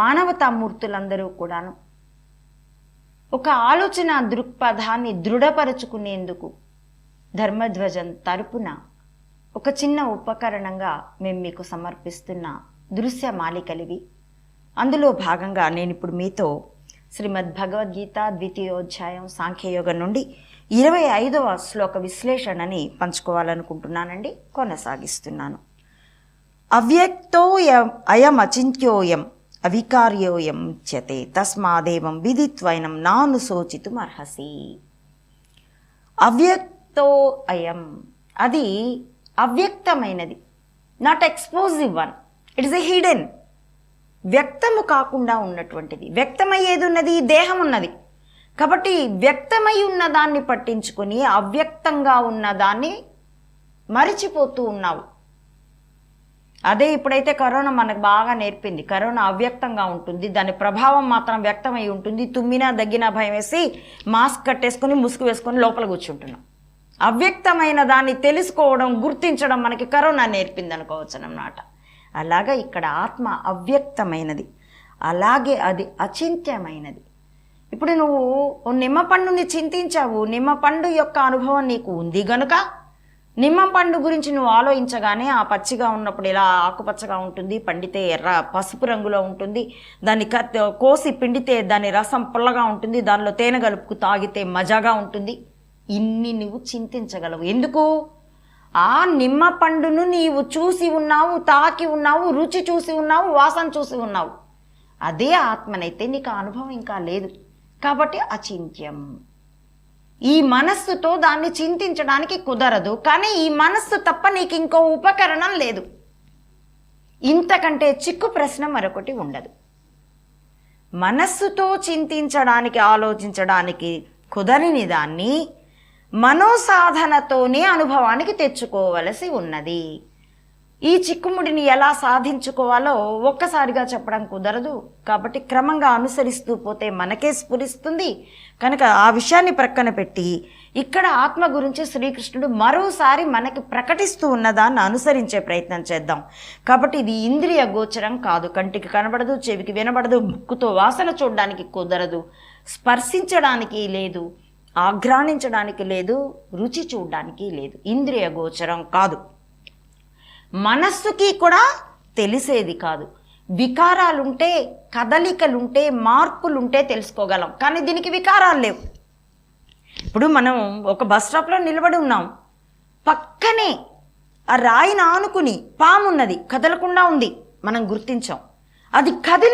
మానవతామూర్తులందరూ కూడాను ఒక ఆలోచన దృక్పథాన్ని దృఢపరుచుకునేందుకు ధర్మధ్వజం తరపున ఒక చిన్న ఉపకరణంగా మేము మీకు సమర్పిస్తున్న దృశ్య మాలికలివి. అందులో భాగంగా నేను ఇప్పుడు మీతో శ్రీమద్ భగవద్గీత 2వ సాంఖ్యయోగం నుండి 25వ శ్లోక విశ్లేషణని పంచుకోవాలనుకుంటున్నానండి. కొనసాగిస్తున్నాను. అవ్యక్తో అయం అచింత్యోయం అవికార్యోయం చ్యతే తస్మాదేవం విదిత్వైనం నానుశోచితుమర్హసి. అవ్యక్తో అయం, అది అవ్యక్తమైనది, not explosive one, it is a hidden, వ్యక్తము కాకుండా ఉన్నటువంటిది. వ్యక్తమయ్యేది ఉన్నది, దేహం ఉన్నది. కాబట్టి వ్యక్తమై ఉన్నదాన్ని పట్టించుకొని అవ్యక్తంగా ఉన్నదాన్ని మరిచిపోతూ ఉన్నావు. అదే ఇప్పుడైతే కరోనా మనకు బాగా నేర్పింది. కరోనా అవ్యక్తంగా ఉంటుంది, దాని ప్రభావం మాత్రం వ్యక్తమై ఉంటుంది. తుమ్మినా దగ్గినా భయం వేసి మాస్క్ కట్టేసుకొని ముసుగు వేసుకొని లోపల కూర్చుంటున్నాం. అవ్యక్తమైన దాన్ని తెలుసుకోవడం, గుర్తించడం మనకి కరోనా నేర్పింది అనుకోవచ్చు అన్నమాట. అలాగా ఇక్కడ ఆత్మ అవ్యక్తమైనది, అలాగే అది అచింత్యమైనది. ఇప్పుడు నువ్వు నిమ్మ పండుని చింతించావు, నిమ్మ పండు యొక్క అనుభవం నీకు ఉంది గనుక నిమ్మ పండు గురించి నువ్వు ఆలోచించగానే ఆ పచ్చిగా ఉన్నప్పుడు ఇలా ఆకుపచ్చగా ఉంటుంది, పండితే ఎర్ర పసుపు రంగులో ఉంటుంది, దాన్ని కోసి పిండితే దాని రసం పుల్లగా ఉంటుంది, దానిలో తేనె కలుపుకు తాగితే మజాగా ఉంటుంది. ఇన్ని నువ్వు చింతించగలవు. ఎందుకు? ఆ నిమ్మ పండును నీవు చూసి ఉన్నావు, తాకి ఉన్నావు, రుచి చూసి ఉన్నావు, వాసన చూసి ఉన్నావు. అదే ఆత్మనైతే నీకు ఆ అనుభవం ఇంకా లేదు కాబట్టి అచింత్యం. ఈ మనస్సుతో దాన్ని చింతించడానికి కుదరదు. కానీ ఈ మనస్సు తప్ప నీకు ఇంకో ఉపకరణం లేదు. ఇంతకంటే చిక్కు ప్రశ్న మరొకటి ఉండదు. మనస్సుతో చింతించడానికి, ఆలోచించడానికి కుదరని దాన్ని మనోసాధనతోనే అనుభవానికి తెచ్చుకోవలసి ఉన్నది. ఈ చిక్కుముడిని ఎలా సాధించుకోవాలో ఒక్కసారిగా చెప్పడం కుదరదు. కాబట్టి క్రమంగా అనుసరిస్తూ పోతే మనకే స్ఫురిస్తుంది. కనుక ఆ విషయాన్ని ప్రక్కన పెట్టి ఇక్కడ ఆత్మ గురించి శ్రీకృష్ణుడు మరోసారి మనకి ప్రకటిస్తూ ఉన్నదాన్ని అనుసరించే ప్రయత్నం చేద్దాం. కాబట్టి ఇది ఇంద్రియ గోచరం కాదు. కంటికి కనబడదు, చెవికి వినబడదు, ముక్కుతో వాసన చూడడానికి కుదరదు, స్పర్శించడానికి లేదు, ఆఘ్రాణించడానికి లేదు, రుచి చూడడానికి లేదు. ఇంద్రియ గోచరం కాదు, మనస్సుకి కూడా తెలిసేది కాదు. వికారాలుంటే, కదలికలుంటే, మార్పులుంటే తెలుసుకోగలం. కానీ దీనికి వికారాలు లేవు. ఇప్పుడు మనం ఒక బస్ స్టాప్లో నిలబడి ఉన్నాం, పక్కనే ఆ రాయిని ఆనుకుని పాము ఉన్నది, కదలకుండా ఉంది, మనం గుర్తించాం. అది కదిలి